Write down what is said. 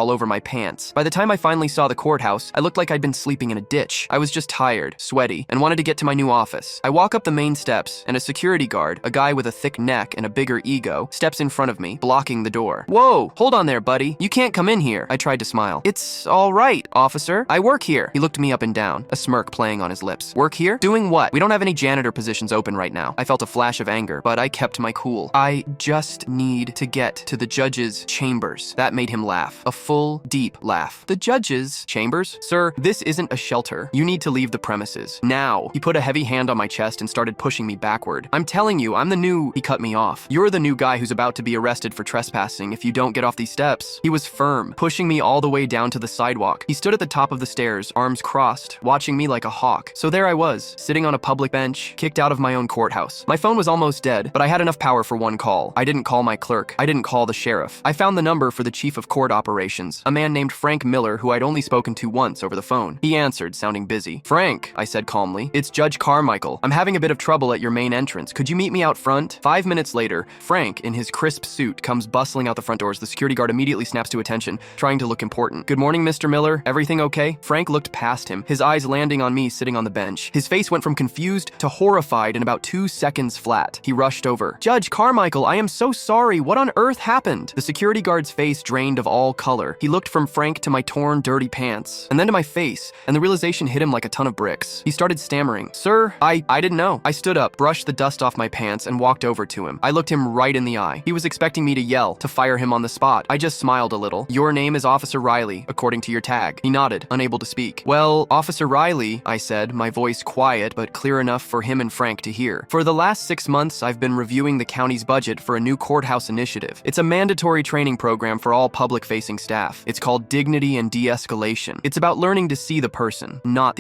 all over my pants. By the time I finally saw the courthouse, I looked like I'd been sleeping in a ditch. I was just tired, sweaty, and wanted to get to my new office. I walk up the main steps, and a security guard, a guy with a thick neck and a bigger ego, steps in front of me, blocking the door. Whoa, hold on there, buddy. You can't come in here. I tried to smile. It's all right, officer. I work here. He looked me up and down, a smirk playing on his lips. Work here? Doing what? We don't have any janitor positions open right now. I felt a flash of anger, but I kept my cool. I just need to get to the judge's chambers. That made him laugh. A full, deep laugh. The judge's chambers? Sir, this isn't a shelter. You need to leave the premises. Now. He put a heavy hand on my chest and started pushing me backward. I'm telling you, I'm the new... He cut me off. You're the new guy who's about to be arrested for trespassing if you don't get off these steps. He was firm, pushing me all the way down to the sidewalk. He stood at the top of the stairs, arms crossed, watching me like a hawk. So there I was, sitting on a public bench, kicked out of my own courthouse. My phone was almost dead, but I had enough power for one call. I didn't call my clerk. I didn't call the sheriff. I found the number for the chief of court operations, a man named Frank Miller who I'd only spoken to once over the phone. He answered, sounding busy. Frank, I said calmly, it's Judge Carmichael. I'm having a bit of trouble at your main entrance. Could you meet me out front? 5 minutes later, Frank, in his crisp suit, comes bustling out the front doors. The security guard immediately snaps to attention, trying to look important. Good morning, Mr. Miller. Everything okay? Frank looked past him, his eyes landing on me sitting on the bench. His face went from confused to horrified in about 2 seconds flat. He rushed over. Judge Carmichael, I am so sorry. What on earth happened? The security guard's face drained of all color. He looked from Frank to my torn, dirty pants, and then to my face, and the realization hit him like a ton of bricks. He started stammering. Sir, I didn't know. I stood up, brushed the dust off my pants, and walked over to him. I looked him right in the eye. He was expecting me to yell, to fire him on the spot. I just smiled a little. Your name is Officer Riley, according to your tag. He nodded, unable to speak. Well, Officer Riley, I said, my voice quiet but clear enough for him and Frank to hear. For the last 6 months, I've been reviewing the county's budget for a new courthouse initiative. It's a mandatory training program for all public-facing staff. It's called Dignity and De-Escalation. It's about learning to see the person, not the